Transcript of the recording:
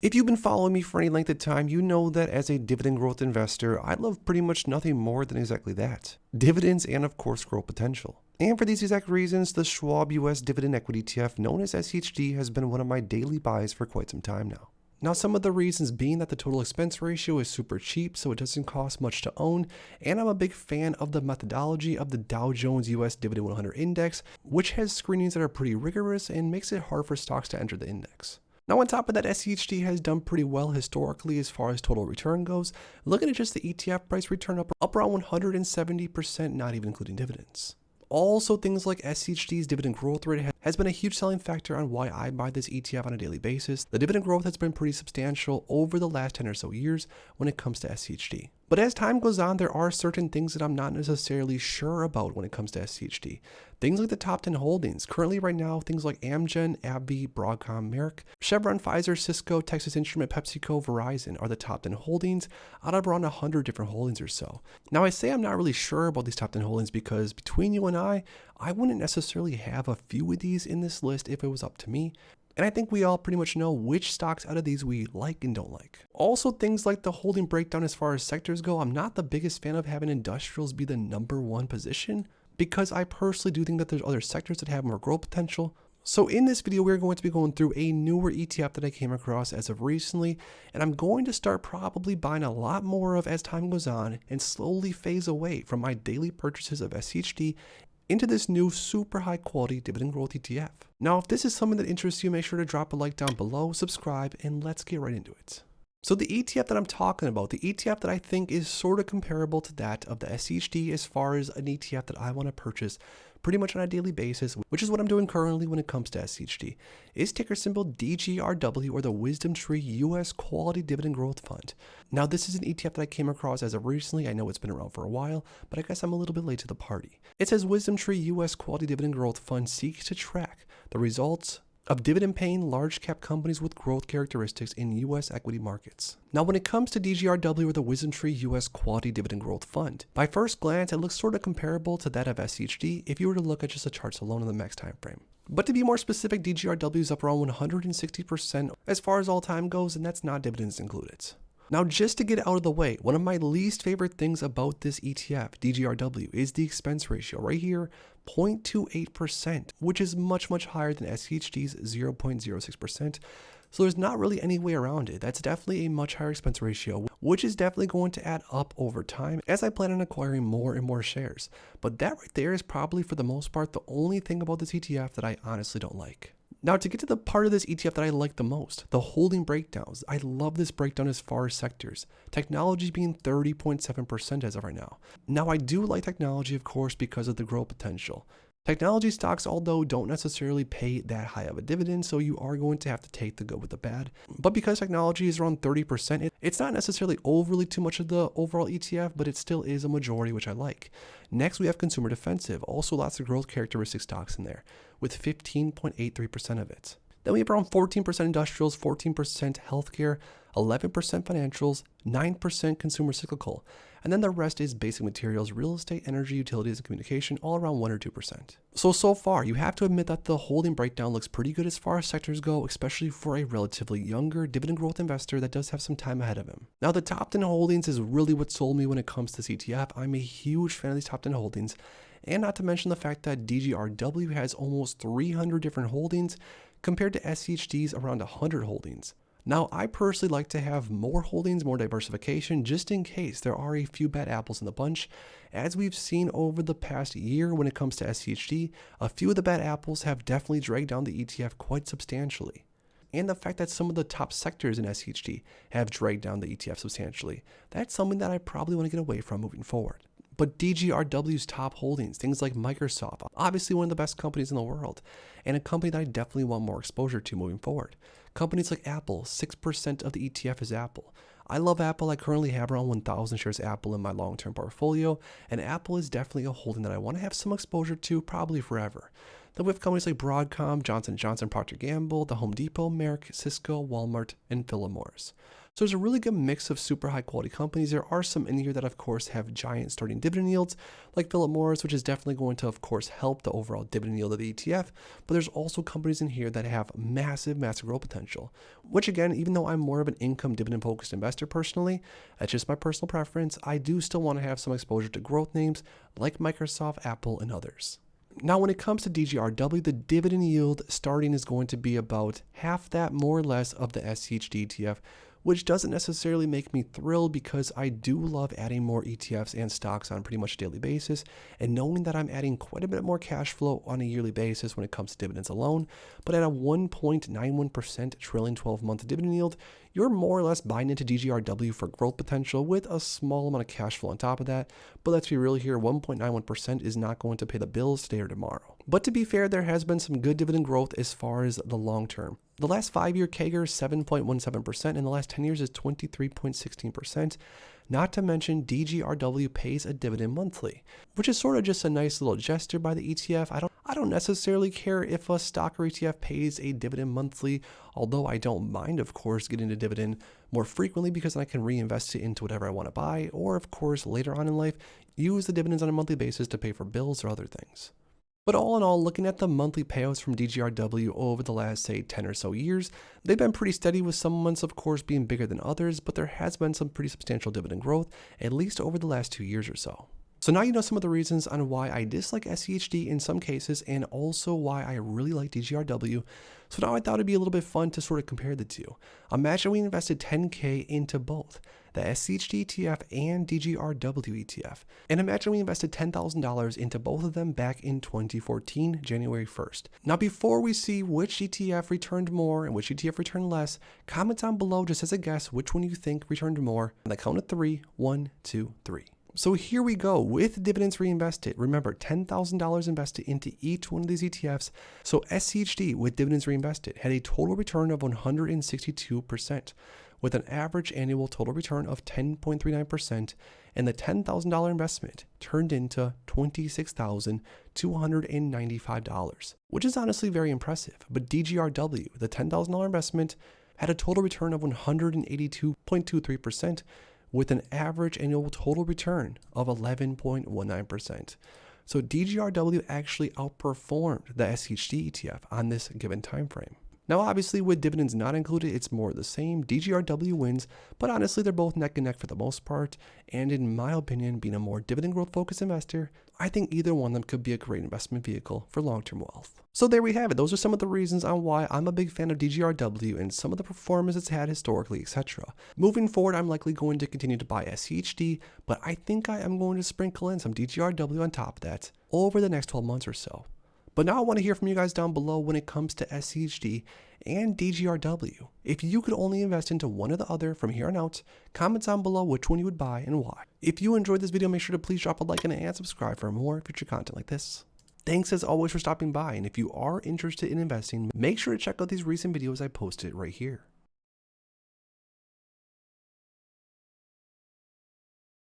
If you've been following me for any length of time, you know that as a dividend growth investor, I love pretty much nothing more than exactly that. Dividends and of course growth potential. And for these exact reasons, the Schwab US Dividend Equity ETF, known as SCHD, has been one of my daily buys for quite some time now. Now, some of the reasons being that the total expense ratio is super cheap, so it doesn't cost much to own, and I'm a big fan of the methodology of the Dow Jones US Dividend 100 Index, which has screenings that are pretty rigorous and makes it hard for stocks to enter the index. Now, on top of that, SCHD has done pretty well historically as far as total return goes. Looking at just the ETF price return up around 170%, not even including dividends. Also, things like SCHD's dividend growth rate has been a huge selling factor on why I buy this ETF on a daily basis. The dividend growth has been pretty substantial over the last 10 or so years when it comes to SCHD. But as time goes on, there are certain things that I'm not necessarily sure about when it comes to SCHD. Things like the top 10 holdings. Currently right now, things like Amgen, AbbVie, Broadcom, Merck, Chevron, Pfizer, Cisco, Texas Instrument, PepsiCo, Verizon are the top 10 holdings out of around 100 different holdings or so. Now, I say I'm not really sure about these top 10 holdings because between you and I wouldn't necessarily have a few of these in this list if it was up to me. And I think we all pretty much know which stocks out of these we like and don't like. Also, things like the holding breakdown as far as sectors go, I'm not the biggest fan of having industrials be the #1 position because I personally do think that there's other sectors that have more growth potential. So in this video, we're going to be going through a newer ETF that I came across as of recently, and I'm going to start probably buying a lot more of as time goes on and slowly phase away from my daily purchases of SCHD into this new super high quality dividend growth ETF. Now, if this is something that interests you, make sure to drop a like down below, subscribe, and let's get right into it. So the ETF that I'm talking about, the ETF that I think is sort of comparable to that of the SCHD as far as an ETF that I want to purchase pretty much on a daily basis, which is what I'm doing currently when it comes to SCHD, is ticker symbol DGRW, or the Wisdom Tree US Quality Dividend Growth Fund. Now, this is an ETF that I came across as of recently. I know it's been around for a while, but I guess I'm a little bit late to the party. It says Wisdom Tree US Quality Dividend Growth Fund seeks to track the results of dividend-paying large-cap companies with growth characteristics in U.S. equity markets. Now, when it comes to DGRW, or the Wisdom Tree U.S. Quality Dividend Growth Fund, by first glance, it looks sort of comparable to that of SCHD if you were to look at just the charts alone in the max time frame. But to be more specific, DGRW is up around 160% as far as all time goes, and that's not dividends included. Now, just to get it out of the way, one of my least favorite things about this ETF, DGRW, is the expense ratio right here, 0.28%, which is much, much higher than SCHD's 0.06%. So there's not really any way around it. That's definitely a much higher expense ratio, which is definitely going to add up over time as I plan on acquiring more and more shares. But that right there is probably, for the most part, the only thing about this ETF that I honestly don't like. Now, to get to the part of this ETF that I like the most, the holding breakdowns. I love this breakdown as far as sectors. Technology being 30.7% as of right now. Now, I do like technology, of course, because of the growth potential. Technology stocks, although, don't necessarily pay that high of a dividend, so you are going to have to take the good with the bad. But because technology is around 30%, it's not necessarily overly too much of the overall ETF, but it still is a majority, which I like. Next, we have consumer defensive, also lots of growth characteristic stocks in there, with 15.83% of it. Then we have around 14% industrials, 14% healthcare, 11% financials, 9% consumer cyclical, and then the rest is basic materials, real estate, energy, utilities, and communication, all around 1 or 2%. So far, you have to admit that the holding breakdown looks pretty good as far as sectors go, especially for a relatively younger dividend growth investor that does have some time ahead of him. Now, the top 10 holdings is really what sold me when it comes to ETF. I'm a huge fan of these top 10 holdings, and not to mention the fact that DGRW has almost 300 different holdings compared to SCHD's around 100 holdings. Now, I personally like to have more holdings, more diversification, just in case there are a few bad apples in the bunch. As we've seen over the past year when it comes to SCHD, a few of the bad apples have definitely dragged down the ETF quite substantially. And the fact that some of the top sectors in SCHD have dragged down the ETF substantially, that's something that I probably want to get away from moving forward. But DGRW's top holdings, things like Microsoft, obviously one of the best companies in the world, and a company that I definitely want more exposure to moving forward. Companies like Apple, 6% of the ETF is Apple. I love Apple. I currently have around 1,000 shares of Apple in my long-term portfolio, and Apple is definitely a holding that I want to have some exposure to probably forever. Then we have companies like Broadcom, Johnson & Johnson, Procter & Gamble, the Home Depot, Merck, Cisco, Walmart, and Philip Morris. So there's a really good mix of super high quality companies. There are some in here that of course have giant starting dividend yields, like Philip Morris, which is definitely going to of course help the overall dividend yield of the ETF. But there's also companies in here that have massive growth potential, which again, even though I'm more of an income dividend focused investor personally, that's just my personal preference, I do still want to have some exposure to growth names like Microsoft, Apple, and others. Now, when it comes to DGRW, the dividend yield starting is going to be about half that, more or less, of the SCHD ETF, which doesn't necessarily make me thrilled because I do love adding more ETFs and stocks on pretty much a daily basis, and knowing that I'm adding quite a bit more cash flow on a yearly basis when it comes to dividends alone. But at a 1.91% trailing 12-month dividend yield, you're more or less buying into DGRW for growth potential with a small amount of cash flow on top of that. But let's be real here, 1.91% is not going to pay the bills today or tomorrow. But to be fair, there has been some good dividend growth as far as the long term. The last 5-year CAGR is 7.17%, and the last 10 years is 23.16%. Not to mention, DGRW pays a dividend monthly, which is sort of just a nice little gesture by the ETF. I don't necessarily care if a stock or ETF pays a dividend monthly, although I don't mind, of course, getting a dividend more frequently because I can reinvest it into whatever I want to buy, or of course, later on in life, use the dividends on a monthly basis to pay for bills or other things. But all in all, looking at the monthly payouts from DGRW over the last, say, 10 or so years, they've been pretty steady, with some months, of course, being bigger than others, but there has been some pretty substantial dividend growth, at least over the last 2 years or so. So now you know some of the reasons on why I dislike SCHD in some cases, and also why I really like DGRW. So now I thought it'd be a little bit fun to sort of compare the two. Imagine we invested $10K into both, the SCHD ETF and DGRW ETF. And imagine we invested $10,000 into both of them back in 2014, January 1st. Now, before we see which ETF returned more and which ETF returned less, comment down below just as a guess which one you think returned more. On the count of 3, 1, 2, 3. So here we go with dividends reinvested. Remember, $10,000 invested into each one of these ETFs. So SCHD with dividends reinvested had a total return of 162%, with an average annual total return of 10.39%, and the $10,000 investment turned into $26,295, which is honestly very impressive. But DGRW, the $10,000 investment, had a total return of 182.23%, with an average annual total return of 11.19%. So DGRW actually outperformed the SCHD ETF on this given time frame. Now, obviously, with dividends not included, it's more of the same. DGRW wins, but honestly, they're both neck and neck for the most part. And in my opinion, being a more dividend growth focused investor, I think either one of them could be a great investment vehicle for long-term wealth. So there we have it. Those are some of the reasons on why I'm a big fan of DGRW and some of the performance it's had historically, etc. Moving forward, I'm likely going to continue to buy SCHD, but I think I am going to sprinkle in some DGRW on top of that over the next 12 months or so. But now I want to hear from you guys down below when it comes to SCHD and DGRW. If you could only invest into one or the other from here on out, comment down below which one you would buy and why. If you enjoyed this video, make sure to please drop a like and subscribe for more future content like this. Thanks as always for stopping by, and if you are interested in investing, make sure to check out these recent videos I posted right here.